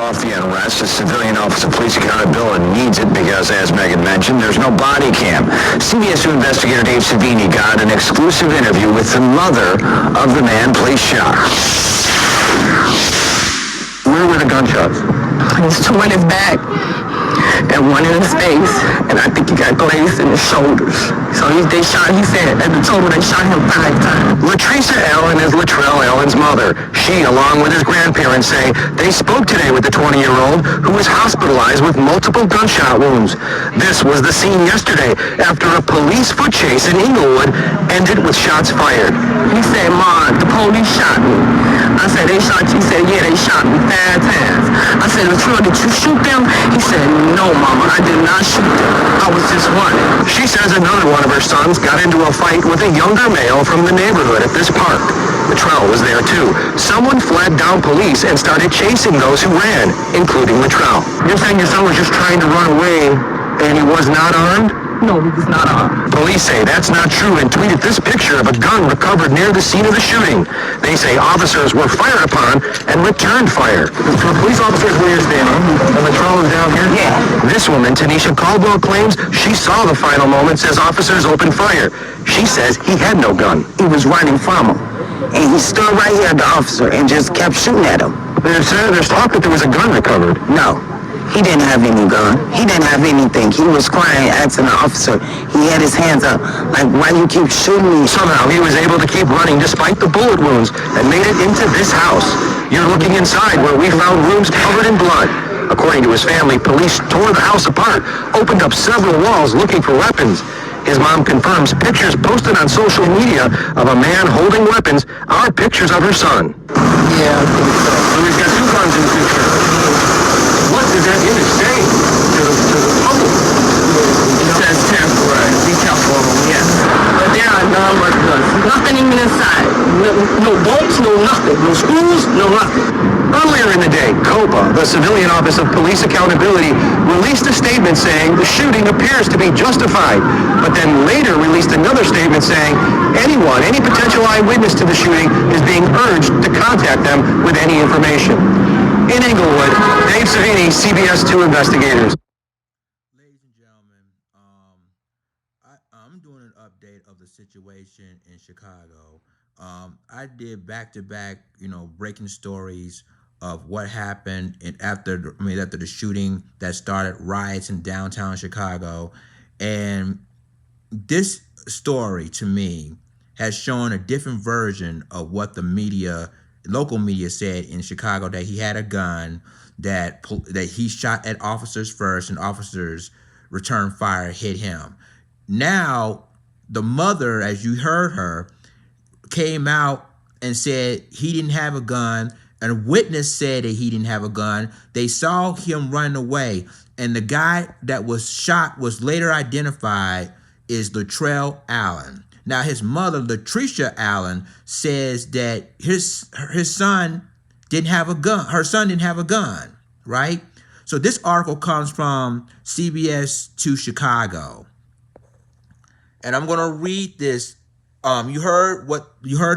off the unrest. The Civilian Office of Police Accountability needs it because, as Megan mentioned, there's no body cam. CBS 2 investigator Dave Savini got an exclusive interview with the mother of the man police shot. Where were the gunshots? There's two in his back and one in his face, and I think he got glazed in his shoulders. So they shot, he said, at the total they shot him 5 times. Latricia Allen is Latrell Allen's mother. She, along with his grandparents, say they spoke today with the 20-year-old who was hospitalized with multiple gunshot wounds. This was the scene yesterday after a police foot chase in Inglewood ended with shots fired. He said, "Ma, the police shot me." I said, "They shot you?" He said, "Yeah, they shot me 5 times." I said, "Latrell, did you shoot them?" He said, "No, Mama, I did not shoot them. I was just running." She says another one of her sons got into a fight with a younger male from the neighborhood at this park. Latrell was there too. Someone fled down police and started chasing those who ran, including Latrell. You're saying your son was just trying to run away and he was not armed? No, he was not armed. Police say that's not true and tweeted this picture of a gun recovered near the scene of the shooting. They say officers were fired upon and returned fire. The police officers were here standing, and Latrell is down here? Yeah. This woman, Tanisha Caldwell, claims she saw the final moments as officers opened fire. She says he had no gun. He was running from him, and he stood right here at the officer and just kept shooting at him. There's talk that there was a gun recovered. No. He didn't have any gun. He didn't have anything. He was crying, asking the officer. He had his hands up, like, "Why do you keep shooting me?" Somehow he was able to keep running despite the bullet wounds and made it into this house. You're looking inside where we found rooms covered in blood. According to his family, police tore the house apart, opened up several walls looking for weapons. His mom confirms pictures posted on social media of a man holding weapons are pictures of her son. Yeah, I think so. So he's got 2 guns in the picture. What does that image say to the public? It says temporary. Be careful of them, yes. But there are none but guns. Nothing even inside. No bolts, no nothing. No screws, no nothing. Earlier in the day, COPA, the Civilian Office of Police Accountability, released a statement saying the shooting appears to be justified, but then later released another statement saying any potential eyewitness to the shooting is being urged to contact them with any information. In Inglewood, Dave Savini, CBS 2 investigators. Ladies and gentlemen, I'm doing an update of the situation in Chicago. I did back-to-back, breaking stories of what happened after the shooting that started riots in downtown Chicago, and this story to me has shown a different version of what the local media said in Chicago, that he had a gun, that he shot at officers first and officers returned fire, hit him. Now, the mother, as you heard her, came out and said he didn't have a gun. A witness said that he didn't have a gun. They saw him run away, and the guy that was shot was later identified as Latrell Allen. Now, his mother, Latricia Allen, says that his son didn't have a gun. Her son didn't have a gun, right? So this article comes from CBS 2 Chicago, and I'm going to read this. You heard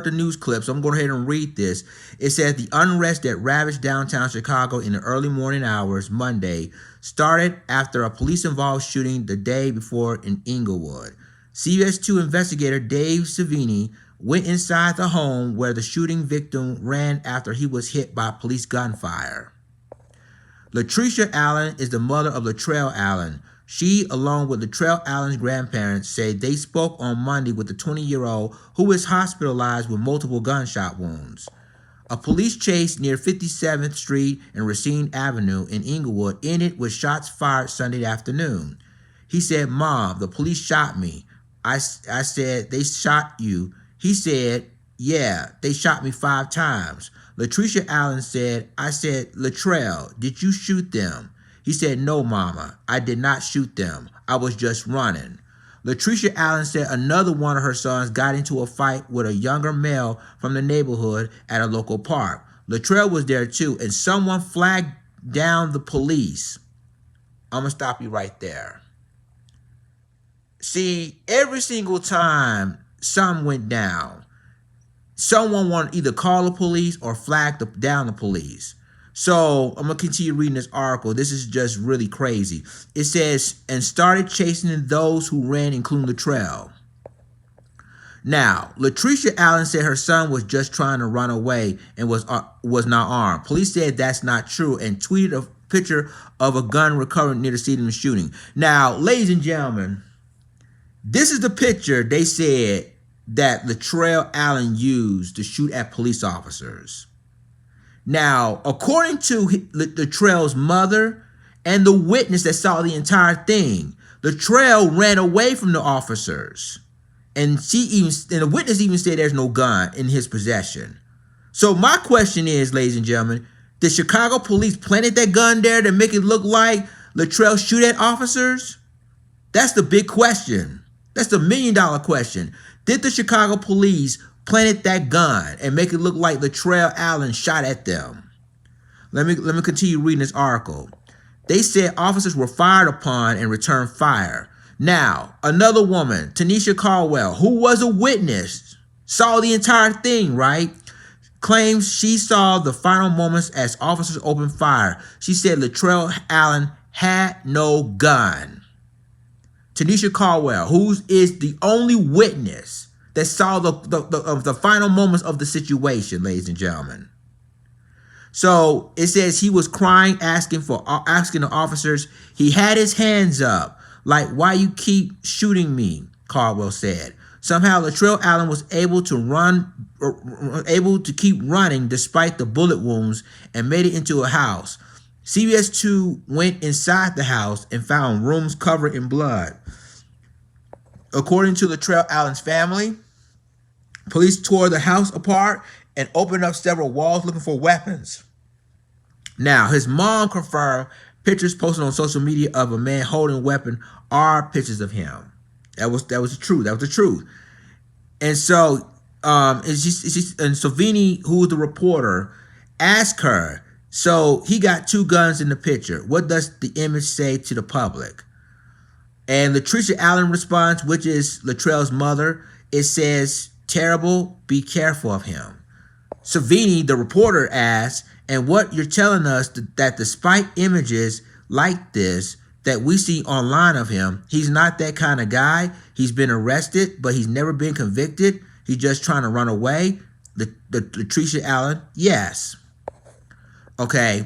the news clip, so I'm going ahead and read this. It says the unrest that ravaged downtown Chicago in the early morning hours Monday started after a police-involved shooting the day before in Inglewood. CBS 2 investigator Dave Savini went inside the home where the shooting victim ran after he was hit by police gunfire. Latricia Allen is the mother of Latrell Allen. She, along with Latrell Allen's grandparents, say they spoke on Monday with the 20-year-old who is hospitalized with multiple gunshot wounds. A police chase near 57th Street and Racine Avenue in Inglewood ended with shots fired Sunday afternoon. He said, "Mom, the police shot me." I said, "They shot you?" He said, "Yeah, they shot me 5 times. Latricia Allen said, "I said, Latrell, did you shoot them?" He said, "No, Mama, I did not shoot them. I was just running." Latricia Allen said another one of her sons got into a fight with a younger male from the neighborhood at a local park. Latrell was there too, and someone flagged down the police. I'm going to stop you right there. See, every single time something went down, someone wanted to either call the police or flag down the police. So I'm going to continue reading this article. This is just really crazy. It says, and started chasing those who ran, including Latrell. Now, Latricia Allen said her son was just trying to run away and was not armed. Police said that's not true and tweeted a picture of a gun recovered near the scene of the shooting. Now, ladies and gentlemen, this is the picture they said that Latrell Allen used to shoot at police officers. Now, according to Latrell's mother and the witness that saw the entire thing, Latrell ran away from the officers. And the witness even said there's no gun in his possession. So my question is, ladies and gentlemen, did Chicago police planted that gun there to make it look like Latrell shoot at officers? That's the big question. That's the $1 million question. Did the Chicago police planted that gun and make it look like Latrell Allen shot at them? Let me continue reading this article. They said officers were fired upon and returned fire. Now, another woman, Tanisha Caldwell, who was a witness, saw the entire thing, right? Claims she saw the final moments as officers opened fire. She said Latrell Allen had no gun. Tanisha Caldwell, who is the only witness that saw the final moments of the situation, ladies and gentlemen. So it says he was crying, asking the officers. He had his hands up, like, why you keep shooting me? Caldwell said. Somehow Latrell Allen was able to keep running despite the bullet wounds and made it into a house. CBS 2 went inside the house and found rooms covered in blood. According to Latrell Allen's family, police tore the house apart and opened up several walls looking for weapons. Now, his mom confirmed pictures posted on social media of a man holding a weapon are pictures of him. That was the truth. That was the truth. And so, and Savini, who was the reporter, asked her, so he got 2 guns in the picture. What does the image say to the public? And Latricia Allen responds, which is Latrell's mother. It says, terrible, be careful of him. Savini, the reporter, asked, and what you're telling us that despite images like this that we see online of him, he's not that kind of guy. He's been arrested, but he's never been convicted. He's just trying to run away. Latricia Allen, yes. Okay.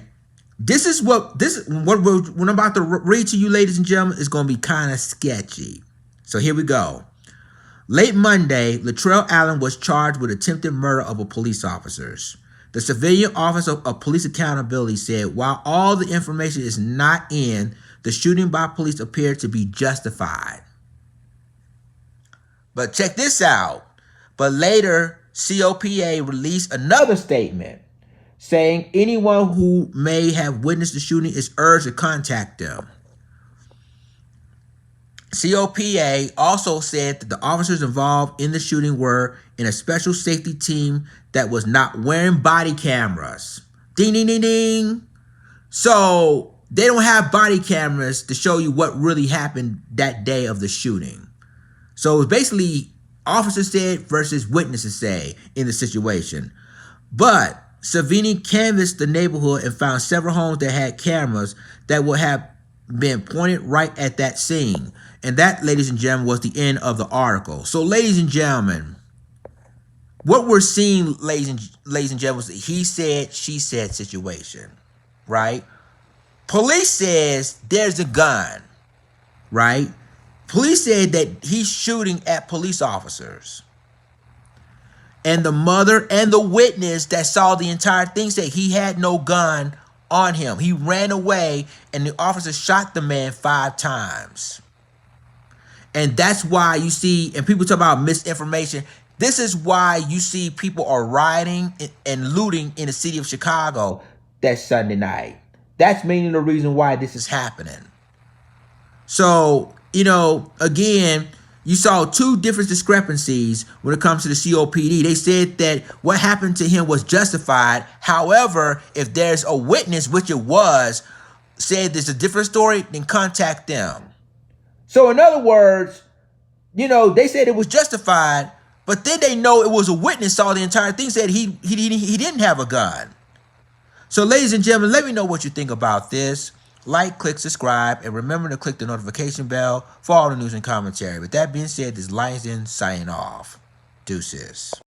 What I'm about to read to you, ladies and gentlemen, is going to be kind of sketchy. So here we go. Late Monday, Latrell Allen was charged with attempted murder of a police officer. The Civilian Office of Police Accountability said while all the information is not in, the shooting by police appeared to be justified. But check this out. But later, COPA released another statement saying anyone who may have witnessed the shooting is urged to contact them. COPA also said that the officers involved in the shooting were in a special safety team that was not wearing body cameras. Ding, ding, ding, ding. So they don't have body cameras to show you what really happened that day of the shooting. So it was basically officers said versus witnesses say in the situation. But Savini canvassed the neighborhood and found several homes that had cameras that would have been pointed right at that scene. And that, ladies and gentlemen, was the end of the article. So, ladies and gentlemen, what we're seeing, ladies and gentlemen, is a he said, she said situation, right? Police says there's a gun, right? Police said that he's shooting at police officers. And the mother and the witness that saw the entire thing said he had no gun on him. He ran away and the officer shot the man 5 times. And that's why you see, and people talk about misinformation. This is why you see people are rioting and looting in the city of Chicago that Sunday night. That's mainly the reason why this is happening. So, again, you saw 2 different discrepancies when it comes to the COPD. They said that what happened to him was justified. However, if there's a witness, which it was, said there's a different story, then contact them. So in other words, they said it was justified, but then they know it was a witness saw the entire thing, said he didn't have a gun. So, ladies and gentlemen, let me know what you think about this. Like, click, subscribe, and remember to click the notification bell for all the news and commentary. With that being said, this is Lions Den signing off. Deuces.